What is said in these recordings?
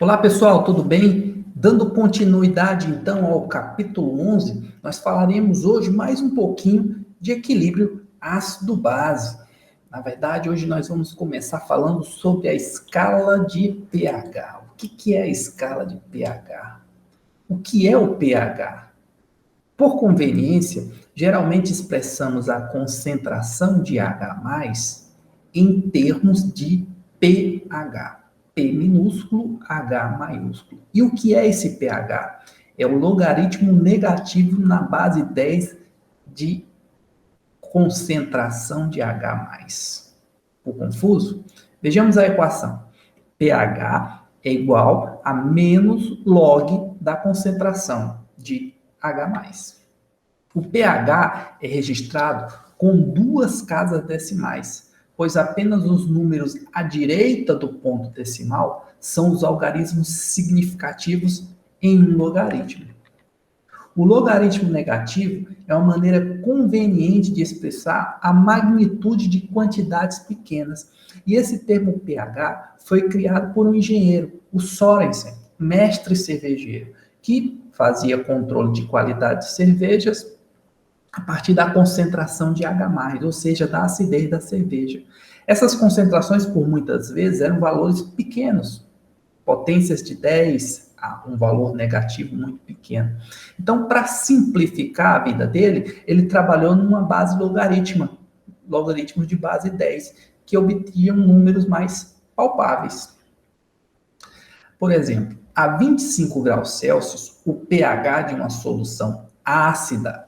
Olá pessoal, tudo bem? Dando continuidade então ao capítulo 11, nós falaremos hoje mais um pouquinho de equilíbrio ácido-base. Na verdade, hoje nós vamos começar falando sobre a escala de pH. O que é a escala de pH? O que é o pH? Por conveniência, geralmente expressamos a concentração de H+ em termos de pH. P minúsculo, H maiúsculo. E o que é esse pH? É o logaritmo negativo na base 10 de concentração de H+. Ficou confuso? Vejamos a equação. pH é igual a menos log da concentração de H+. O pH é registrado com duas casas decimais, pois apenas os números à direita do ponto decimal são os algarismos significativos em um logaritmo. O logaritmo negativo é uma maneira conveniente de expressar a magnitude de quantidades pequenas. E esse termo pH foi criado por um engenheiro, o Sorensen, mestre cervejeiro, que fazia controle de qualidade de cervejas a partir da concentração de H+, ou seja, da acidez da cerveja. Essas concentrações, por muitas vezes, eram valores pequenos, potências de 10 a um valor negativo muito pequeno. Então, para simplificar a vida dele, ele trabalhou numa base logaritmos de base 10, que obtinham números mais palpáveis. Por exemplo, a 25 graus Celsius, o pH de uma solução ácida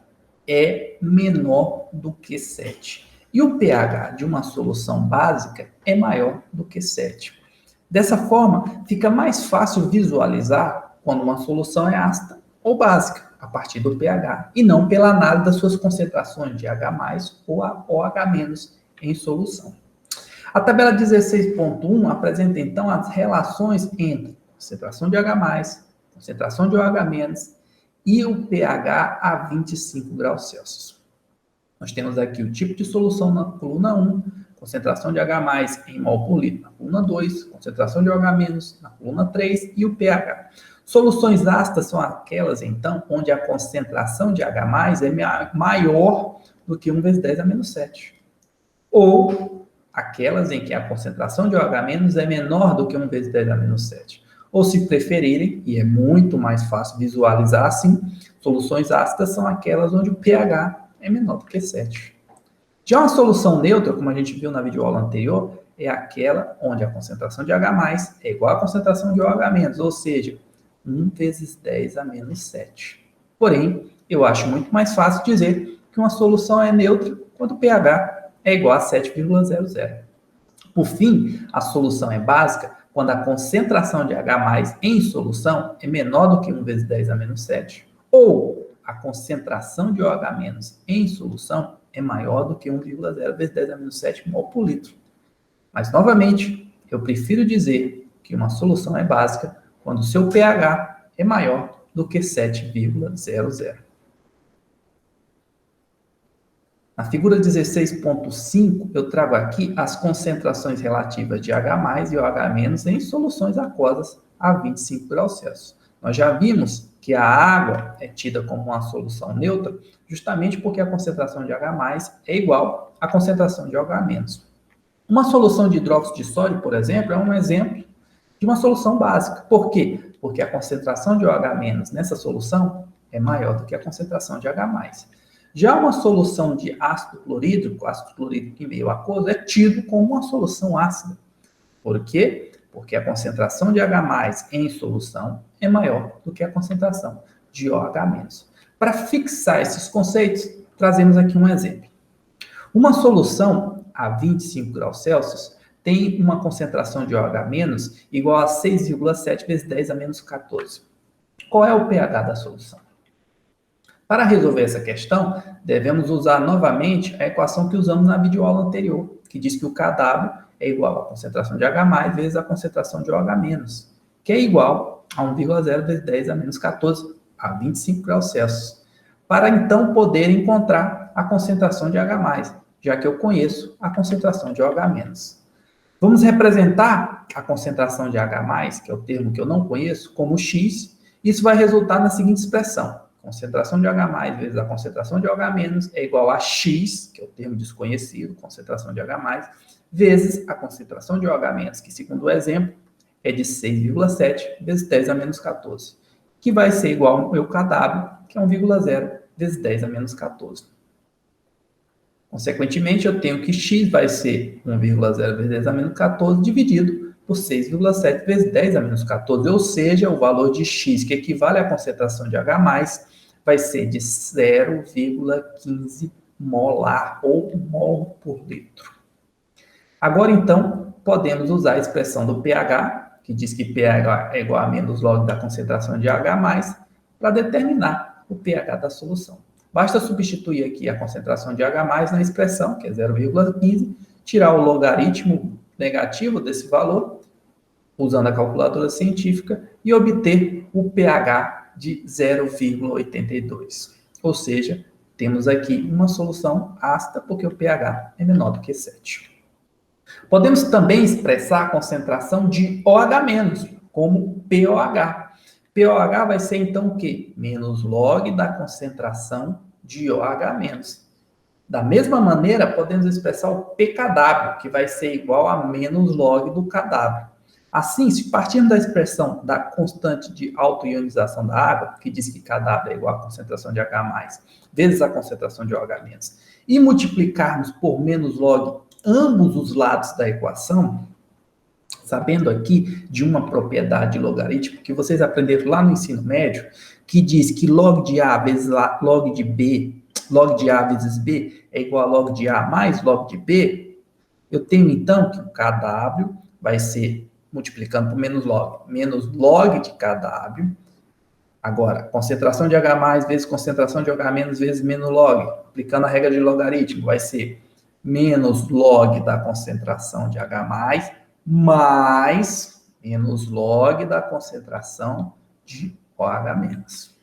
é menor do que 7. E o pH de uma solução básica é maior do que 7. Dessa forma, fica mais fácil visualizar quando uma solução é ácida ou básica, a partir do pH, e não pela análise das suas concentrações de H+ ou H- em solução. A tabela 16.1 apresenta, então, as relações entre concentração de H+, concentração de OH- e o pH a 25 graus Celsius. Nós temos aqui o tipo de solução na coluna 1, concentração de H+ em mol por litro na coluna 2, concentração de OH- na coluna 3 e o pH. Soluções ácidas são aquelas, então, onde a concentração de H+ é maior do que 1 vezes 10 a menos 7. Ou aquelas em que a concentração de OH- é menor do que 1 vezes 10 a menos 7. Ou, se preferirem, e é muito mais fácil visualizar assim, soluções ácidas são aquelas onde o pH é menor do que 7. Já uma solução neutra, como a gente viu na videoaula anterior, é aquela onde a concentração de H+ é igual à concentração de OH-, ou seja, 1 vezes 10 a menos 7. Porém, eu acho muito mais fácil dizer que uma solução é neutra quando o pH é igual a 7,00. Por fim, a solução é básica quando a concentração de H+ em solução é menor do que 1 vezes 10 a menos 7, ou a concentração de OH- em solução é maior do que 1,0 vezes 10 a menos 7 mol por litro. Mas, novamente, eu prefiro dizer que uma solução é básica quando o seu pH é maior do que 7,00. Na figura 16.5, eu trago aqui as concentrações relativas de H+ e OH- em soluções aquosas a 25 graus Celsius. Nós já vimos que a água é tida como uma solução neutra, justamente porque a concentração de H+ é igual à concentração de OH-. Uma solução de hidróxido de sódio, por exemplo, é um exemplo de uma solução básica. Por quê? Porque a concentração de OH- nessa solução é maior do que a concentração de H+. Já uma solução de ácido clorídrico em meio aquoso, é tido como uma solução ácida. Por quê? Porque a concentração de H+ em solução é maior do que a concentração de OH-. Para fixar esses conceitos, trazemos aqui um exemplo. Uma solução a 25 graus Celsius tem uma concentração de OH- igual a 6,7 vezes 10 a menos 14. Qual é o pH da solução? Para resolver essa questão, devemos usar novamente a equação que usamos na videoaula anterior, que diz que o Kw é igual à concentração de H+ vezes a concentração de OH-, que é igual a 1,0 vezes 10 a menos 14, a 25 graus Celsius, para então poder encontrar a concentração de H+, já que eu conheço a concentração de OH-. Vamos representar a concentração de H+, que é o termo que eu não conheço, como X. Isso vai resultar na seguinte expressão. Concentração de H+ vezes a concentração de OH- é igual a X, que é o termo desconhecido, concentração de H+, vezes a concentração de OH-, que segundo o exemplo, é de 6,7 vezes 10 a menos 14, que vai ser igual ao meu KW, que é 1,0 vezes 10 a menos 14. Consequentemente, eu tenho que x vai ser 1,0 vezes 10 a menos 14 dividido por 6,7 vezes 10 a menos 14, ou seja, o valor de x, que equivale à concentração de H+, vai ser de 0,15 molar, ou mol por litro. Agora, então, podemos usar a expressão do pH, que diz que pH é igual a menos log da concentração de H+, para determinar o pH da solução. Basta substituir aqui a concentração de H+ na expressão, que é 0,15, tirar o logaritmo negativo desse valor, usando a calculadora científica, e obter o pH de 0,82. Ou seja, temos aqui uma solução ácida, porque o pH é menor do que 7. Podemos também expressar a concentração de OH-, como POH. POH vai ser, então, o quê? Menos log da concentração de OH-. Da mesma maneira, podemos expressar o pKW, que vai ser igual a menos log do KW. Assim, se partirmos da expressão da constante de autoionização da água, que diz que KW é igual à concentração de H+, vezes a concentração de OH-, e multiplicarmos por menos log ambos os lados da equação, sabendo aqui de uma propriedade logarítmica que vocês aprenderam lá no ensino médio, que diz que log de A vezes log de B, log de A vezes B é igual a log de A mais log de B, eu tenho então que o KW vai ser, multiplicando por menos log de KW. Agora, concentração de H+ vezes concentração de OH- vezes menos log, aplicando a regra de logaritmo, vai ser menos log da concentração de H+, mais menos log da concentração de OH-.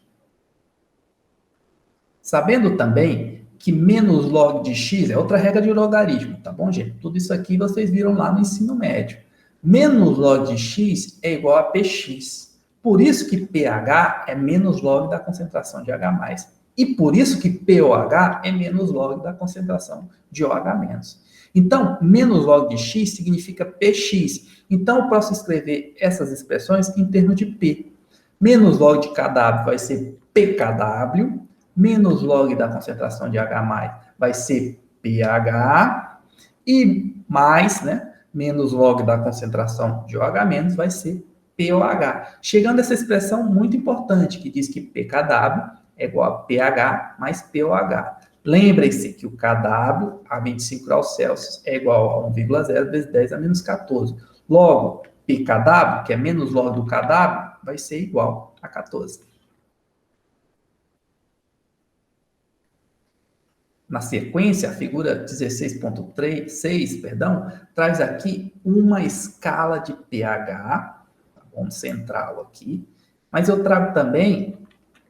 Sabendo também que menos log de x é outra regra de logaritmo, tá bom, gente? Tudo isso aqui vocês viram lá no ensino médio. Menos log de x é igual a px. Por isso que pH é menos log da concentração de H+. E por isso que POH é menos log da concentração de OH-. Então, menos log de x significa px. Então, eu posso escrever essas expressões em termos de P. Menos log de KW vai ser PKW, menos log da concentração de H+, vai ser pH, e mais, né, menos log da concentração de OH- vai ser POH. Chegando a essa expressão muito importante, que diz que PKW é igual a pH mais POH. Lembrem-se que o KW a 25 graus Celsius é igual a 1,0 vezes 10 a menos 14. Logo, PKW, que é menos log do KW, vai ser igual a 14. Na sequência, a figura 16.6, traz aqui uma escala de pH, tá bom? Central aqui, mas eu trago também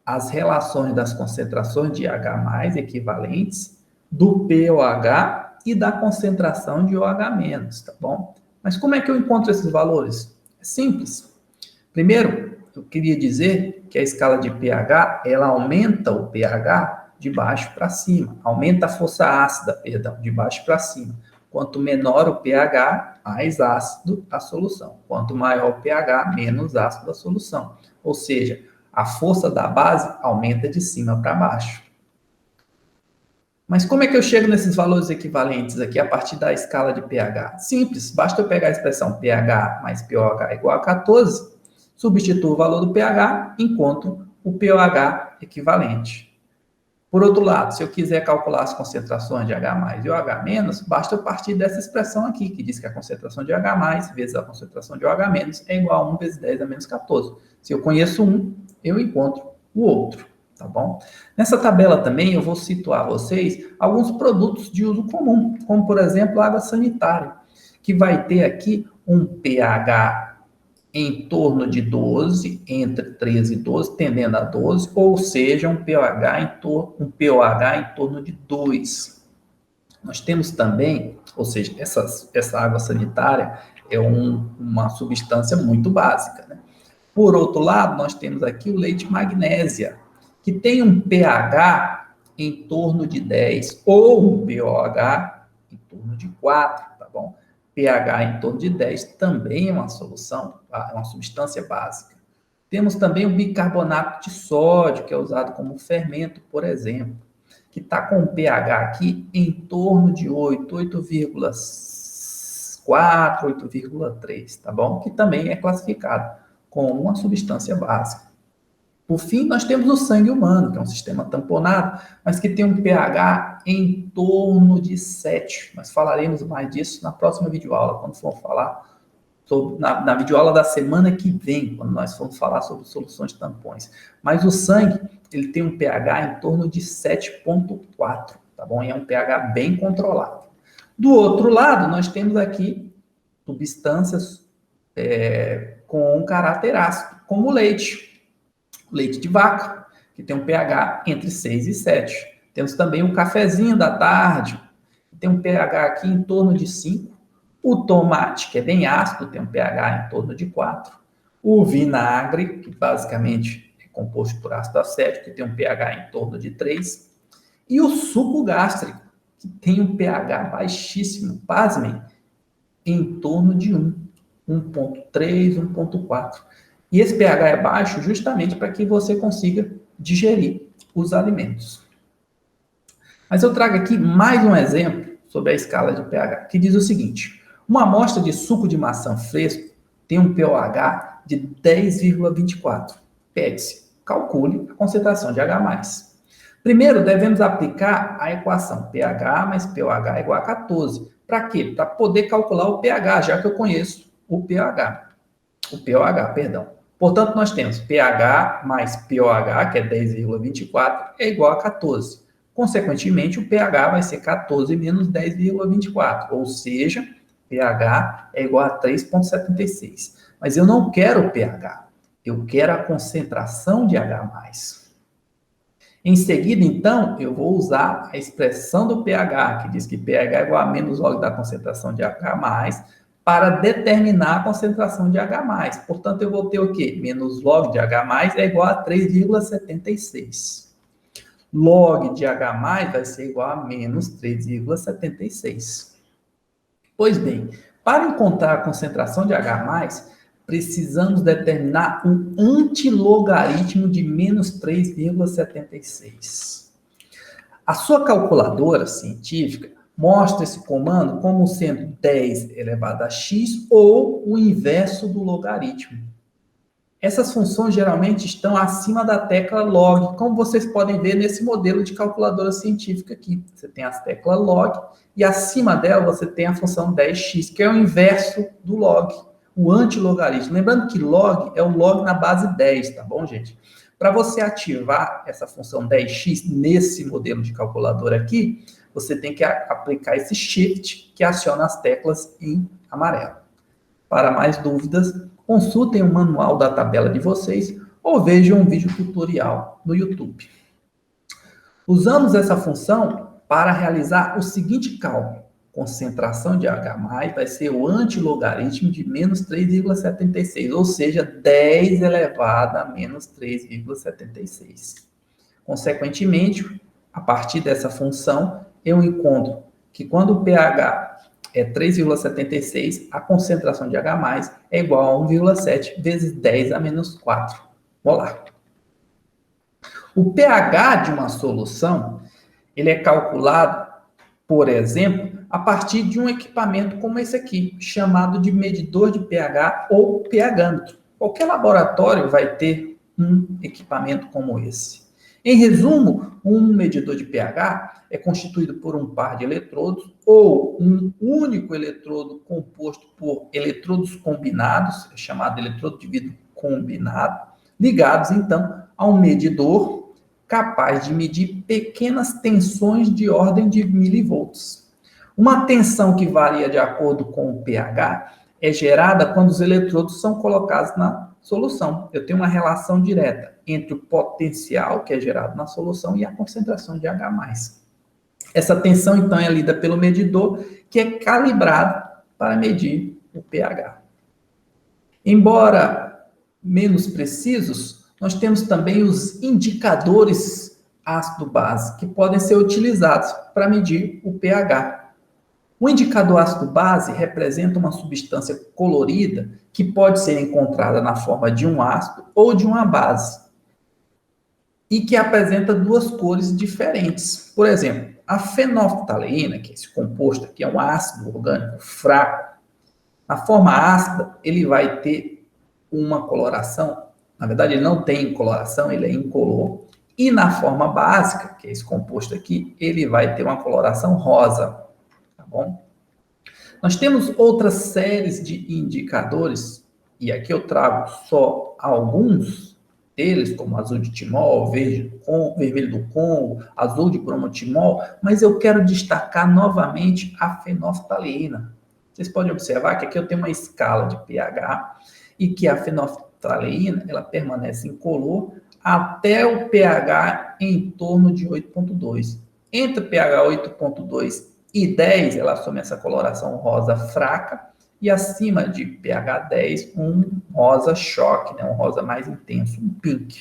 as relações das concentrações de H+ equivalentes, do pOH e da concentração de OH-, tá bom? Mas como é que eu encontro esses valores? É simples. Primeiro, eu queria dizer que a escala de pH, ela aumenta o pH de baixo para cima, aumenta a força ácida, perdão, de baixo para cima. Quanto menor o pH, mais ácido a solução. Quanto maior o pH, menos ácido a solução. Ou seja, a força da base aumenta de cima para baixo. Mas como é que eu chego nesses valores equivalentes aqui a partir da escala de pH? Simples, basta eu pegar a expressão pH mais pOH igual a 14, substituo o valor do pH, encontro o pOH equivalente. Por outro lado, se eu quiser calcular as concentrações de H+ e OH-, basta eu partir dessa expressão aqui, que diz que a concentração de H+ vezes a concentração de OH- é igual a 1 vezes 10 a menos 14. Se eu conheço um, eu encontro o outro, tá bom? Nessa tabela também eu vou situar a vocês alguns produtos de uso comum, como, por exemplo, a água sanitária, que vai ter aqui um pH em torno de 12, entre 13 e 12, tendendo a 12, ou seja, um pOH em torno de 2. Nós temos também Ou seja, essa água sanitária é uma substância muito básica, né? Por outro lado, nós temos aqui o leite magnésia, que tem um pH em torno de 10 ou um pOH em torno de 4, tá bom? pH em torno de 10 também é uma solução, é uma substância básica. Temos também o bicarbonato de sódio, que é usado como fermento, por exemplo, que está com um pH aqui em torno de 8, 8,4, 8,3, tá bom? Que também é classificado como uma substância básica. Por fim, nós temos o sangue humano, que é um sistema tamponado, mas que tem um pH em torno de 7. Nós falaremos mais disso na próxima videoaula, quando for falar sobre, na videoaula da semana que vem, quando nós formos falar sobre soluções de tampões. Mas o sangue, ele tem um pH em torno de 7,4, tá bom? E é um pH bem controlado. Do outro lado, nós temos aqui substâncias com um caráter ácido, como o leite de vaca, que tem um pH entre 6 e 7. Temos também o cafezinho da tarde, que tem um pH aqui em torno de 5. O tomate, que é bem ácido, tem um pH em torno de 4. O vinagre, que basicamente é composto por ácido acético, que tem um pH em torno de 3. E o suco gástrico, que tem um pH baixíssimo, pasmem, em torno de 1. 1,3, 1,4. E esse pH é baixo justamente para que você consiga digerir os alimentos. Mas eu trago aqui mais um exemplo sobre a escala de pH, que diz o seguinte: uma amostra de suco de maçã fresco tem um pOH de 10,24. Pede-se, calcule a concentração de H+. Primeiro, devemos aplicar a equação pH mais pOH igual a 14. Para quê? Para poder calcular o pH, já que eu conheço o pOH, perdão. Portanto, nós temos pH mais pOH, que é 10,24, é igual a 14. Consequentemente, o pH vai ser 14 menos 10,24, ou seja, pH é igual a 3,76. Mas eu não quero o pH, eu quero a concentração de H+. Em seguida, então, eu vou usar a expressão do pH, que diz que pH é igual a menos log da concentração de H+, para determinar a concentração de H+. Portanto, eu vou ter o quê? Menos log de H+, é igual a 3,76. Log de H+, vai ser igual a menos 3,76. Pois bem, para encontrar a concentração de H+, precisamos determinar um antilogaritmo de menos 3,76. A sua calculadora científica mostra esse comando como sendo 10 elevado a x ou o inverso do logaritmo. Essas funções geralmente estão acima da tecla log, como vocês podem ver nesse modelo de calculadora científica aqui. Você tem as teclas log e acima dela você tem a função 10x, que é o inverso do log, o antilogaritmo. Lembrando que log é o log na base 10, tá bom, gente? Para você ativar essa função 10x nesse modelo de calculadora aqui, você tem que aplicar esse shift que aciona as teclas em amarelo. Para mais dúvidas, consultem o manual da tabela de vocês ou vejam um vídeo tutorial no YouTube. Usamos essa função para realizar o seguinte cálculo. Concentração de H+, vai ser o antilogaritmo de menos 3,76, ou seja, 10 elevado a menos 3,76. Consequentemente, a partir dessa função, eu encontro que quando o pH é 3,76, a concentração de H+, é igual a 1,7 vezes 10 a menos 4 molar. O pH de uma solução, ele é calculado, por exemplo, a partir de um equipamento como esse aqui, chamado de medidor de pH ou pHmetro. Qualquer laboratório vai ter um equipamento como esse. Em resumo, um medidor de pH é constituído por um par de eletrodos ou um único eletrodo composto por eletrodos combinados, é chamado eletrodo de vidro combinado, ligados, então, a um medidor capaz de medir pequenas tensões de ordem de milivolts. Uma tensão que varia de acordo com o pH é gerada quando os eletrodos são colocados na solução. Eu tenho uma relação direta entre o potencial que é gerado na solução e a concentração de H+. Essa tensão, então, é lida pelo medidor, que é calibrado para medir o pH. Embora menos precisos, nós temos também os indicadores ácido-base, que podem ser utilizados para medir o pH. O indicador ácido-base representa uma substância colorida que pode ser encontrada na forma de um ácido ou de uma base e que apresenta duas cores diferentes. Por exemplo, a fenolftaleína, que é esse composto aqui, é um ácido orgânico fraco. Na forma ácida, ele vai ter uma coloração, na verdade ele não tem coloração, ele é incolor. E na forma básica, que é esse composto aqui, ele vai ter uma coloração rosa, tá bom? Nós temos outras séries de indicadores, e aqui eu trago só alguns deles, como azul de timol, vermelho do Congo, azul de bromotimol, mas eu quero destacar novamente a fenolftaleína. Vocês podem observar que aqui eu tenho uma escala de pH e que a fenolftaleína ela permanece incolor até o pH em torno de 8,2. Entre pH 8,2 e 10, ela assume essa coloração rosa fraca, e acima de pH 10, um rosa choque, né? Um rosa mais intenso, um pink.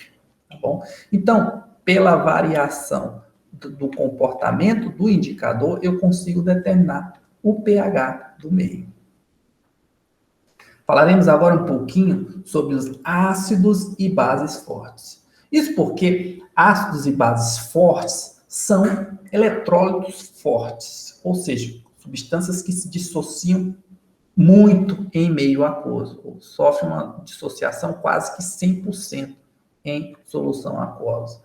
Tá bom? Então, pela variação do comportamento do indicador, eu consigo determinar o pH do meio. Falaremos agora um pouquinho sobre os ácidos e bases fortes. Isso porque ácidos e bases fortes são eletrólitos fortes, ou seja, substâncias que se dissociam muito em meio aquoso, ou sofrem uma dissociação quase que 100% em solução aquosa,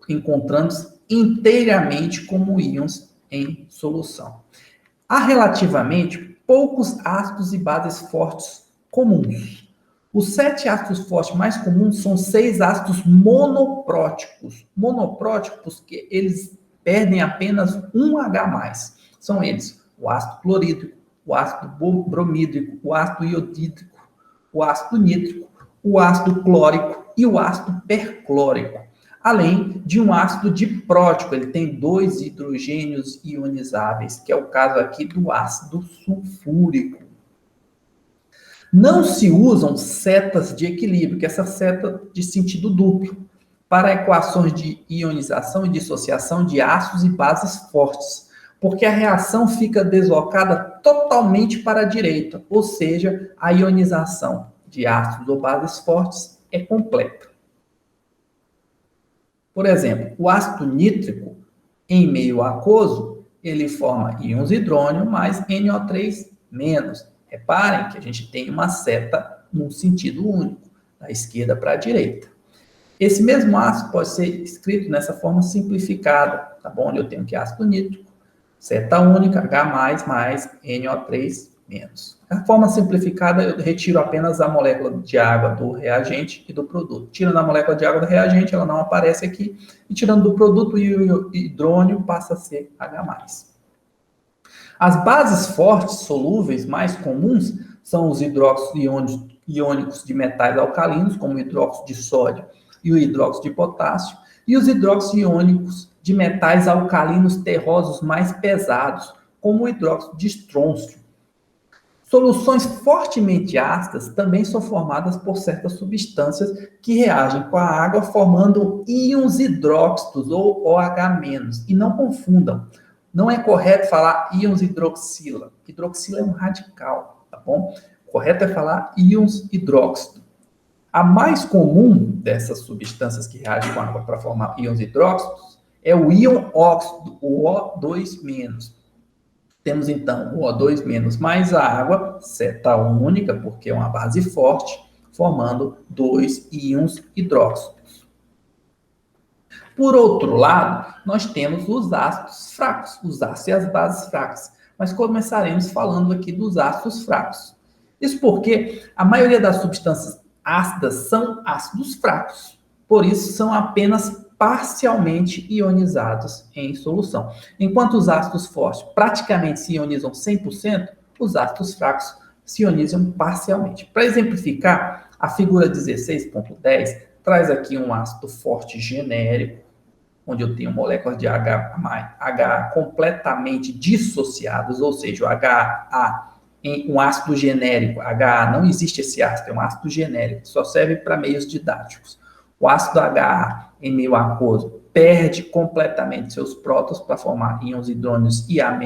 encontrando-se inteiramente como íons em solução. Há relativamente poucos ácidos e bases fortes comuns. Os 7 ácidos fortes mais comuns são 6 ácidos monopróticos. Monopróticos que eles perdem apenas um H+. São eles o ácido clorídrico, o ácido bromídrico, o ácido iodídrico, o ácido nítrico, o ácido clórico e o ácido perclórico. Além de um ácido diprótico, ele tem 2 hidrogênios ionizáveis, que é o caso aqui do ácido sulfúrico. Não se usam setas de equilíbrio, que é essa seta de sentido duplo, para equações de ionização e dissociação de ácidos e bases fortes, porque a reação fica deslocada totalmente para a direita, ou seja, a ionização de ácidos ou bases fortes é completa. Por exemplo, o ácido nítrico, em meio aquoso, ele forma íons hidrônio mais NO3-. Reparem que a gente tem uma seta num sentido único, da esquerda para a direita. Esse mesmo ácido pode ser escrito nessa forma simplificada, tá bom? Onde eu tenho que ácido nítrico, seta única, H+, mais NO3-. A forma simplificada, eu retiro apenas a molécula de água do reagente e do produto. Tirando a molécula de água do reagente, ela não aparece aqui. E tirando do produto, o hidrônio passa a ser H+. As bases fortes solúveis mais comuns são os hidróxidos iônicos de metais alcalinos, como o hidróxido de sódio e o hidróxido de potássio, e os hidróxidos iônicos de metais alcalinos terrosos mais pesados, como o hidróxido de estrôncio. Soluções fortemente ácidas também são formadas por certas substâncias que reagem com a água formando íons hidróxidos ou OH-. E não confundam, não é correto falar íons hidroxila. Hidroxila é um radical, tá bom? O correto é falar íons hidróxido. A mais comum dessas substâncias que reagem com a água para formar íons hidróxidos é o íon óxido, o O2-. Temos então o O2- mais a água, seta única, porque é uma base forte, formando 2 íons hidróxidos. Por outro lado, nós temos os ácidos fracos, os ácidos e as bases fracas. Mas começaremos falando aqui dos ácidos fracos. Isso porque a maioria das substâncias ácidas são ácidos fracos. Por isso, são apenas parcialmente ionizados em solução. Enquanto os ácidos fortes praticamente se ionizam 100%, os ácidos fracos se ionizam parcialmente. Para exemplificar, a figura 16.10 traz aqui um ácido forte genérico, onde eu tenho moléculas de HA completamente dissociadas, ou seja, o HA em um ácido genérico, HA, não existe esse ácido, é um ácido genérico, só serve para meios didáticos. O ácido HA em meio aquoso perde completamente seus prótons para formar íons hidrônios IA-,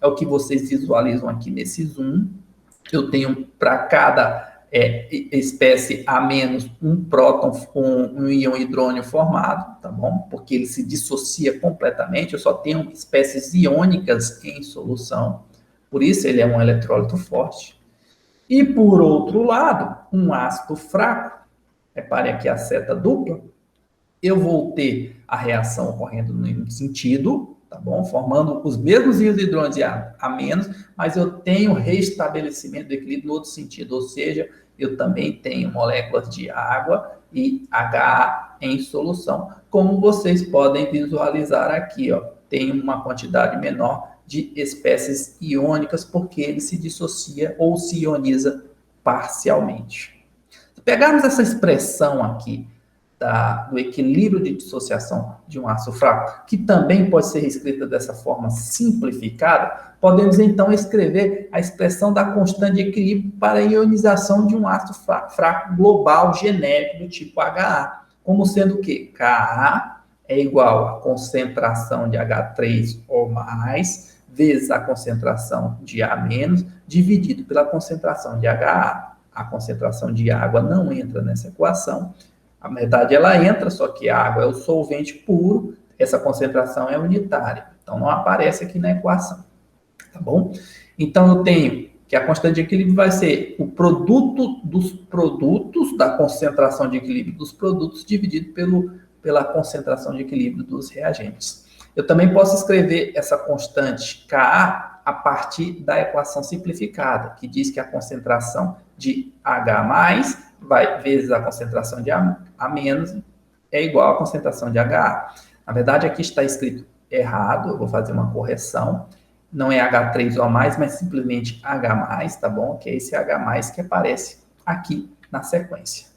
é o que vocês visualizam aqui nesse zoom. Eu tenho para cada espécie A-, um próton, um íon hidrônio formado, tá bom? Porque ele se dissocia completamente, eu só tenho espécies iônicas em solução, por isso ele é um eletrólito forte. E, por outro lado, um ácido fraco, repare aqui a seta dupla, eu vou ter a reação ocorrendo no mesmo sentido, tá bom? Formando os mesmos íons hidrônios A-, mas eu tenho restabelecimento do equilíbrio no outro sentido, ou seja, eu também tenho moléculas de água e HA em solução. Como vocês podem visualizar aqui, ó, tem uma quantidade menor de espécies iônicas porque ele se dissocia ou se ioniza parcialmente. Se pegarmos essa expressão aqui, do equilíbrio de dissociação de um ácido fraco, que também pode ser escrita dessa forma simplificada, podemos então escrever a expressão da constante de equilíbrio para a ionização de um ácido fraco global genérico do tipo HA, como sendo que Ka é igual à concentração de H3 ou mais, vezes a concentração de A-, dividido pela concentração de HA. A concentração de água não entra nessa equação. Na verdade, ela entra, só que a água é o solvente puro, essa concentração é unitária. Então, não aparece aqui na equação, tá bom? Então, eu tenho que a constante de equilíbrio vai ser o produto dos produtos, da concentração de equilíbrio dos produtos, dividido pela concentração de equilíbrio dos reagentes. Eu também posso escrever essa constante Ka a partir da equação simplificada, que diz que a concentração de H+, vezes a concentração de A-, é igual à concentração de HA. Na verdade, aqui está escrito errado, eu vou fazer uma correção. Não é H3 ou mais, mas simplesmente H+, tá bom? Que é esse H+, que aparece aqui na sequência.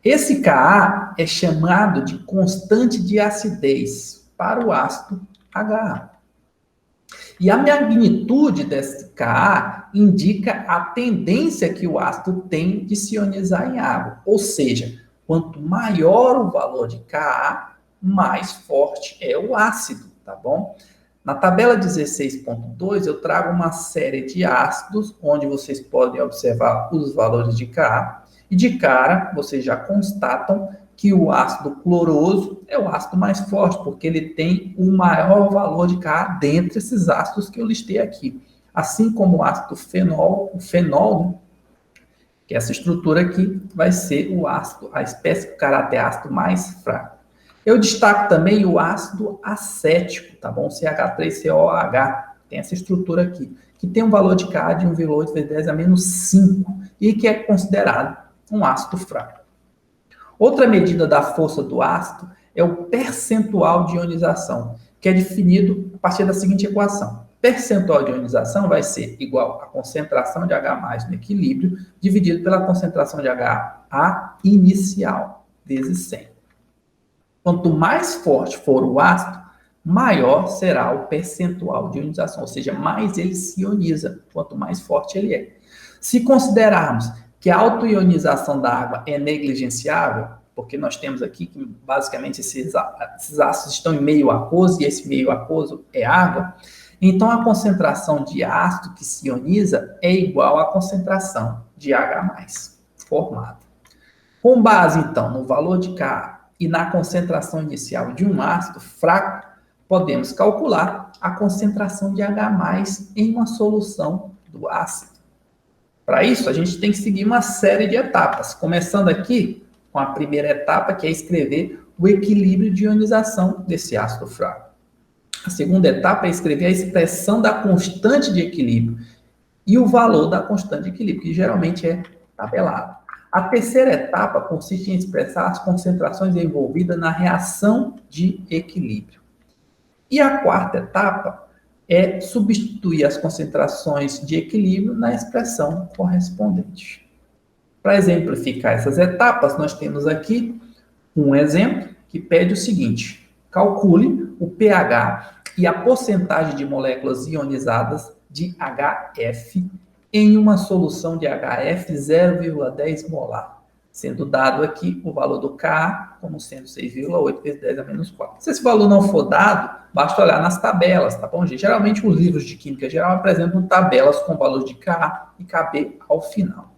Esse Ka é chamado de constante de acidez para o ácido HA. E a magnitude desse Ka indica a tendência que o ácido tem de se ionizar em água. Ou seja, quanto maior o valor de Ka, mais forte é o ácido, tá bom? Na tabela 16.2, eu trago uma série de ácidos, onde vocês podem observar os valores de Ka. E de cara, vocês já constatam que o ácido cloroso é o ácido mais forte, porque ele tem o maior valor de Ka dentre esses ácidos que eu listei aqui. Assim como o ácido fenol, né, que essa estrutura aqui vai ser o ácido, a espécie com caráter ácido mais fraco. Eu destaco também o ácido acético, tá bom? CH3COH, tem essa estrutura aqui, que tem um valor de Ka de 1,8 vezes 10 a menos 5 e que é considerado um ácido fraco. Outra medida da força do ácido é o percentual de ionização, que é definido a partir da seguinte equação. Percentual de ionização vai ser igual à concentração de H+ no equilíbrio, dividido pela concentração de HA inicial, vezes 100. Quanto mais forte for o ácido, maior será o percentual de ionização, ou seja, mais ele se ioniza, quanto mais forte ele é. Se considerarmos que a autoionização da água é negligenciável, porque nós temos aqui que basicamente esses ácidos estão em meio aquoso e esse meio aquoso é água, então a concentração de ácido que se ioniza é igual à concentração de H+ formado. Com base, então, no valor de Ka e na concentração inicial de um ácido fraco, podemos calcular a concentração de H+ em uma solução do ácido. Para isso, a gente tem que seguir uma série de etapas, começando aqui com a primeira etapa, que é escrever o equilíbrio de ionização desse ácido fraco. A segunda etapa é escrever a expressão da constante de equilíbrio e o valor da constante de equilíbrio, que geralmente é tabelado. A terceira etapa consiste em expressar as concentrações envolvidas na reação de equilíbrio. E a quarta etapa é substituir as concentrações de equilíbrio na expressão correspondente. Para exemplificar essas etapas, nós temos aqui um exemplo que pede o seguinte. Calcule o pH e a porcentagem de moléculas ionizadas de HF em uma solução de HF 0,10 molar, sendo dado aqui o valor do Ka como sendo 6,8 vezes 10 a menos 4. Se esse valor não for dado, basta olhar nas tabelas, tá bom, gente? Geralmente os livros de química geral apresentam tabelas com valor de Ka e Kb ao final.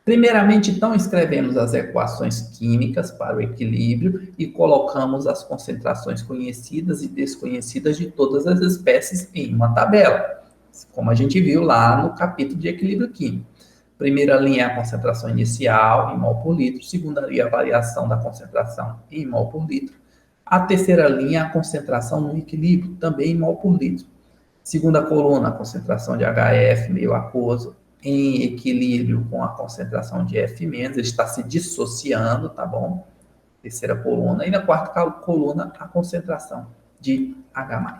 Primeiramente, então, escrevemos as equações químicas para o equilíbrio e colocamos as concentrações conhecidas e desconhecidas de todas as espécies em uma tabela, como a gente viu lá no capítulo de equilíbrio químico. Primeira linha é a concentração inicial em mol por litro, segunda linha é a variação da concentração em mol por litro, a terceira linha é a concentração no equilíbrio, também em mol por litro. Segunda coluna, a concentração de HF meio aquoso, em equilíbrio com a concentração de F-, ele está se dissociando, tá bom? Terceira coluna. E na quarta coluna, a concentração de H+.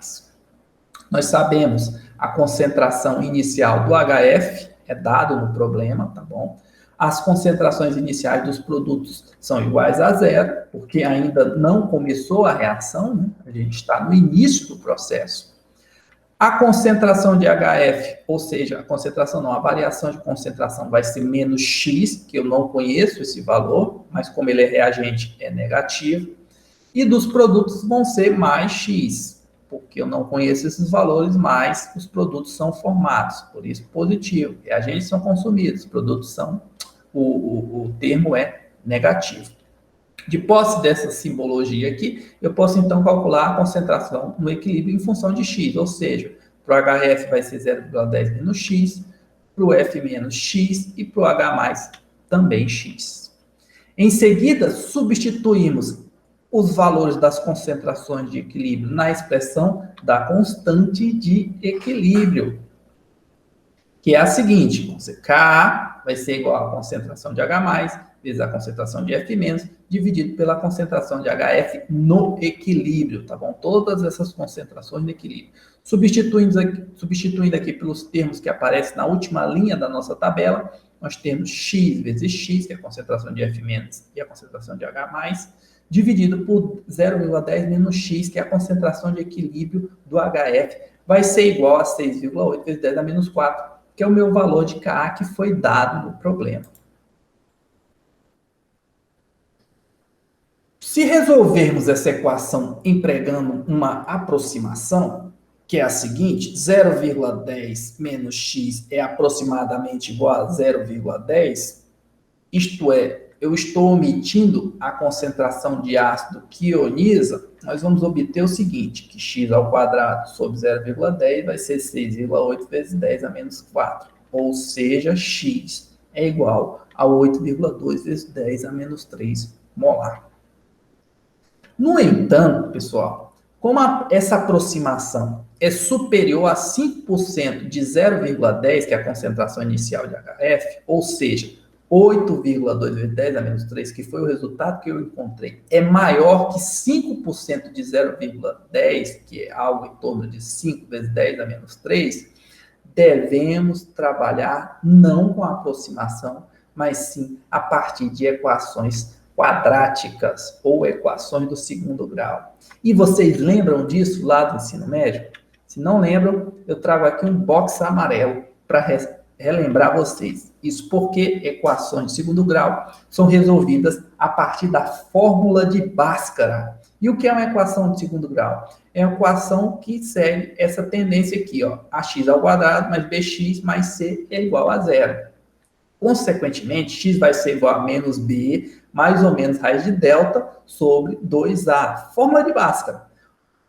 Nós sabemos a concentração inicial do HF, é dado no problema, tá bom? As concentrações iniciais dos produtos são iguais a zero, porque ainda não começou a reação, né? A gente está no início do processo. A concentração de HF, ou seja, a variação de concentração vai ser menos X, que eu não conheço esse valor, mas como ele é reagente, é negativo. E dos produtos vão ser mais X, porque eu não conheço esses valores, mas os produtos são formados, por isso positivo. Reagentes são consumidos, produtos são, o termo é negativo. De posse dessa simbologia aqui, eu posso então calcular a concentração no equilíbrio em função de X, ou seja, para o HF vai ser 0,10 menos X, para o F menos X e para o H+, também X. Em seguida, substituímos os valores das concentrações de equilíbrio na expressão da constante de equilíbrio, que é a seguinte, Ka vai ser igual à concentração de H+, vezes a concentração de F-, dividido pela concentração de HF no equilíbrio, tá bom? Todas essas concentrações no equilíbrio. Substituindo aqui pelos termos que aparecem na última linha da nossa tabela, nós temos X vezes X, que é a concentração de F- e a concentração de H+, dividido por 0,10 menos X, que é a concentração de equilíbrio do HF, vai ser igual a 6,8 vezes 10 a menos 4, que é o meu valor de Ka que foi dado no problema. Se resolvermos essa equação empregando uma aproximação, que é a seguinte, 0,10 menos x é aproximadamente igual a 0,10, isto é, eu estou omitindo a concentração de ácido que ioniza, nós vamos obter o seguinte, que x ao quadrado sobre 0,10 vai ser 6,8 vezes 10 a menos 4, ou seja, x é igual a 8,2 vezes 10 a menos 3 molar. No entanto, pessoal, como essa aproximação é superior a 5% de 0,10, que é a concentração inicial de HF, ou seja, 8,2 vezes 10 a menos 3, que foi o resultado que eu encontrei, é maior que 5% de 0,10, que é algo em torno de 5 vezes 10 a menos 3, devemos trabalhar não com a aproximação, mas sim a partir de equações quadráticas ou equações do segundo grau. E vocês lembram disso lá do ensino médio? Se não lembram, eu trago aqui um box amarelo para relembrar vocês. Isso porque equações de segundo grau são resolvidas a partir da fórmula de Bhaskara. E o que é uma equação de segundo grau? É uma equação que segue essa tendência aqui, ó, ax ao quadrado mais bx mais c é igual a zero. Consequentemente, x vai ser igual a menos b, mais ou menos raiz de delta, sobre 2a. Fórmula de Bhaskara.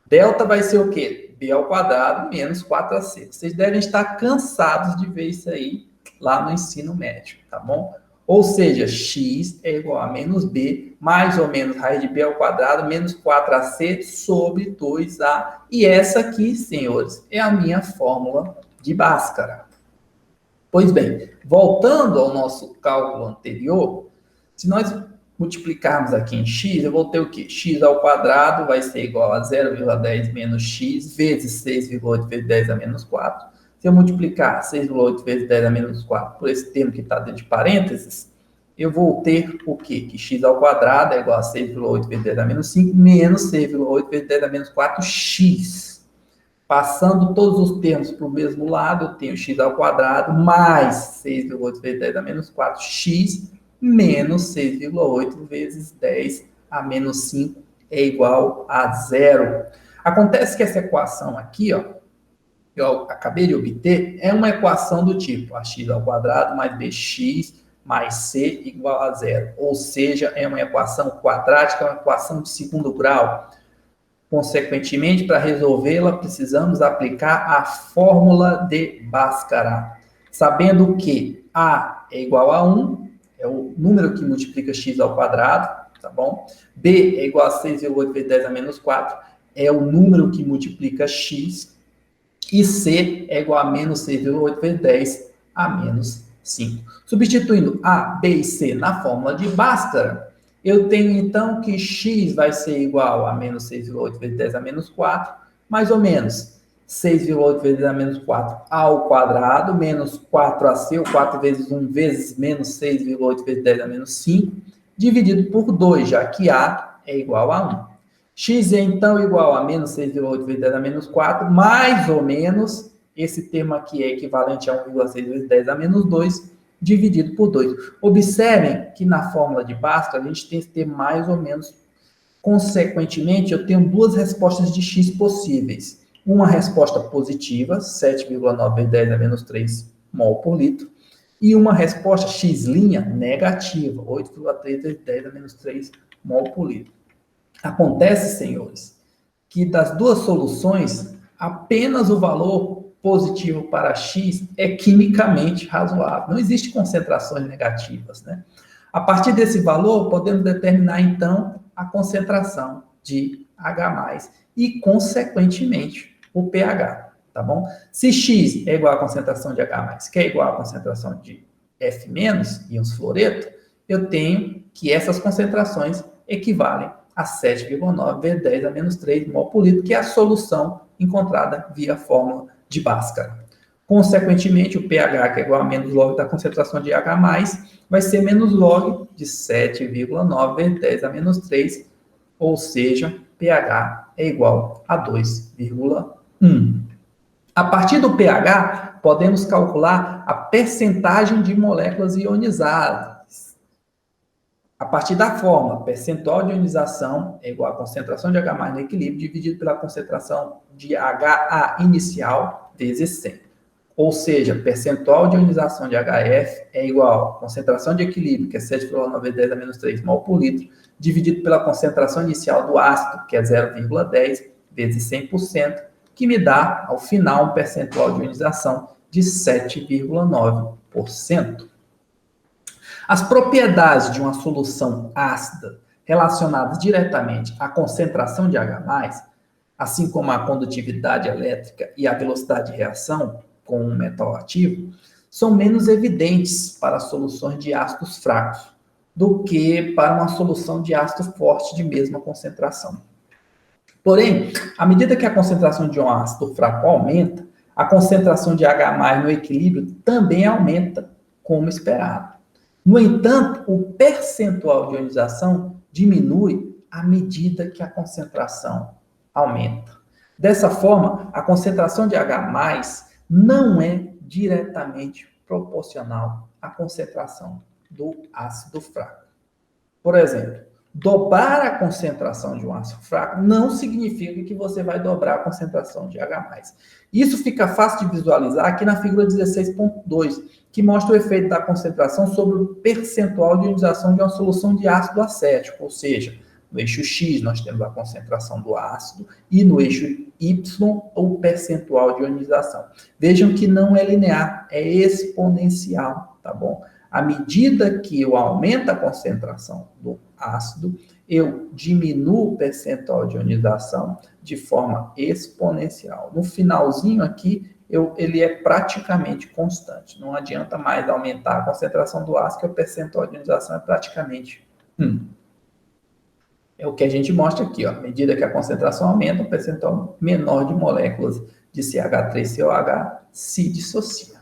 Delta vai ser o quê? B ao quadrado menos 4ac. Vocês devem estar cansados de ver isso aí lá no ensino médio, tá bom? Ou seja, x é igual a menos b, mais ou menos raiz de b ao quadrado, menos 4ac sobre 2a. E essa aqui, senhores, é a minha fórmula de Bhaskara. Pois bem, voltando ao nosso cálculo anterior, se nós multiplicarmos aqui em x, eu vou ter o quê? X ao quadrado vai ser igual a 0,10 menos x vezes 6,8 vezes 10 a menos 4. Se eu multiplicar 6,8 vezes 10 a menos 4 por esse termo que está dentro de parênteses, eu vou ter o quê? Que x ao quadrado é igual a 6,8 vezes 10 a menos 5, menos 6,8 vezes 10 a menos 4x. Passando todos os termos para o mesmo lado, eu tenho x ao quadrado mais 6,8 vezes 10 a menos 4x menos 6,8 vezes 10 a menos 5 é igual a zero. Acontece que essa equação aqui, ó, que eu acabei de obter, é uma equação do tipo ax ao quadrado mais bx mais c igual a zero. Ou seja, é uma equação quadrática, uma equação de segundo grau. Consequentemente, para resolvê-la, precisamos aplicar a fórmula de Bhaskara, sabendo que A é igual a 1, é o número que multiplica x ao quadrado, tá bom? B é igual a 6,8 vezes 10 a menos 4, é o número que multiplica x, e C é igual a menos 6,8 vezes 10 a menos 5. Substituindo A, B e C na fórmula de Bhaskara, eu tenho então que x vai ser igual a menos 6,8 vezes 10 a menos 4, mais ou menos 6,8 vezes 10 a menos 4 ao quadrado, menos 4ac, ou 4 vezes 1 vezes menos 6,8 vezes 10 a menos 5, dividido por 2, já que a é igual a 1. X é então igual a menos 6,8 vezes 10 a menos 4, mais ou menos, esse termo aqui é equivalente a 1,6 vezes 10 a menos 2, dividido por 2. Observem que na fórmula de Bhaskara a gente tem que ter mais ou menos. Consequentemente, eu tenho duas respostas de x possíveis. Uma resposta positiva, 7,9 vezes 10 a menos 3 mol por litro, e uma resposta x' negativa, 8,3 vezes 10 a menos 3 mol por litro. Acontece, senhores, que das duas soluções, apenas o valor positivo para x é quimicamente razoável. Não existe concentrações negativas, né? A partir desse valor, podemos determinar, então, a concentração de H+, e, consequentemente, o pH, tá bom? Se x é igual à concentração de H+, que é igual à concentração de F-, íons fluoreto, eu tenho que essas concentrações equivalem a 7,9 vezes 10 a menos 3 mol por litro, que é a solução encontrada via fórmula de Bhaskara. Consequentemente, o pH, que é igual a menos log da concentração de H+, vai ser menos log de 7,9 vezes 10 a menos 3, ou seja, pH é igual a 2,1. A partir do pH, podemos calcular a percentagem de moléculas ionizadas. A partir da fórmula, percentual de ionização é igual à concentração de H+ no equilíbrio dividido pela concentração de HA inicial vezes 100. Ou seja, percentual de ionização de HF é igual à concentração de equilíbrio, que é 7,9 vezes 10 a menos 3 mol por litro, dividido pela concentração inicial do ácido, que é 0,10 vezes 100%, que me dá, ao final, um percentual de ionização de 7,9%. As propriedades de uma solução ácida relacionadas diretamente à concentração de H+, assim como a condutividade elétrica e a velocidade de reação com um metal ativo, são menos evidentes para soluções de ácidos fracos do que para uma solução de ácido forte de mesma concentração. Porém, à medida que a concentração de um ácido fraco aumenta, a concentração de H+ no equilíbrio também aumenta, como esperado. No entanto, o percentual de ionização diminui à medida que a concentração aumenta. Dessa forma, a concentração de H+ não é diretamente proporcional à concentração do ácido fraco. Por exemplo, dobrar a concentração de um ácido fraco não significa que você vai dobrar a concentração de H+. Isso fica fácil de visualizar aqui na figura 16.2, que mostra o efeito da concentração sobre o percentual de ionização de uma solução de ácido acético, ou seja, no eixo X nós temos a concentração do ácido e no eixo Y o percentual de ionização. Vejam que não é linear, é exponencial, tá bom? À medida que eu aumento a concentração do ácido, eu diminuo o percentual de ionização de forma exponencial. No finalzinho aqui, ele é praticamente constante. Não adianta mais aumentar a concentração do ácido, que o percentual de ionização é praticamente 1. É o que a gente mostra aqui, ó. À medida que a concentração aumenta, o percentual menor de moléculas de CH3COH se dissocia.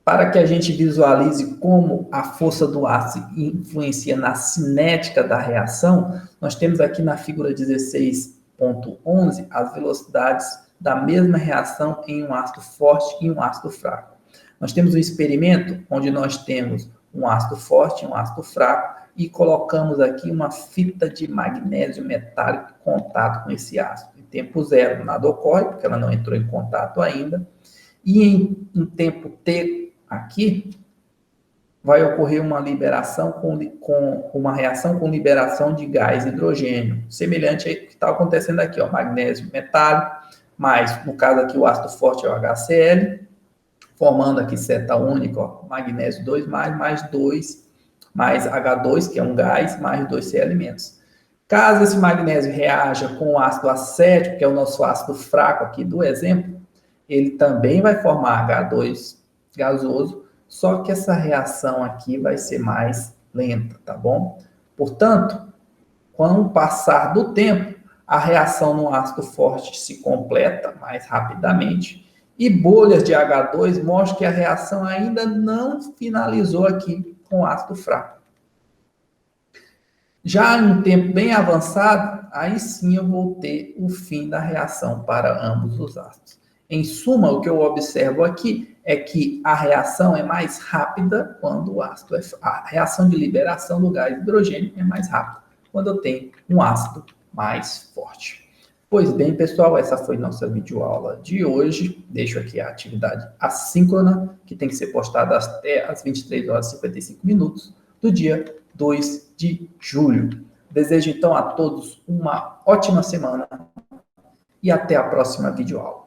Para que a gente visualize como a força do ácido influencia na cinética da reação, nós temos aqui na figura 16.11 as velocidades da mesma reação em um ácido forte e um ácido fraco. Nós temos um experimento onde nós temos um ácido forte e um ácido fraco e colocamos aqui uma fita de magnésio metálico em contato com esse ácido. Em tempo zero, nada ocorre, porque ela não entrou em contato ainda. E em tempo T, aqui, vai ocorrer uma liberação com uma reação com liberação de gás hidrogênio, semelhante ao que está acontecendo aqui, ó, magnésio metálico, mais, no caso aqui, o ácido forte é o HCl, formando aqui seta única, ó, magnésio 2+, mais 2, mais H2, que é um gás, mais 2C-elementos. Caso esse magnésio reaja com o ácido acético, que é o nosso ácido fraco aqui do exemplo, ele também vai formar H2 gasoso, só que essa reação aqui vai ser mais lenta, tá bom? Portanto, com o passar do tempo, a reação no ácido forte se completa mais rapidamente e bolhas de H2 mostram que a reação ainda não finalizou aqui com o ácido fraco. Já em um tempo bem avançado, aí sim eu vou ter o fim da reação para ambos os ácidos. Em suma, o que eu observo aqui é que a reação é mais rápida quando o ácido a reação de liberação do gás hidrogênio é mais rápida quando eu tenho um ácido mais forte. Pois bem, pessoal, essa foi nossa videoaula de hoje. Deixo aqui a atividade assíncrona, que tem que ser postada até às 23h55 do dia 2 de julho. Desejo, então, a todos uma ótima semana e até a próxima videoaula.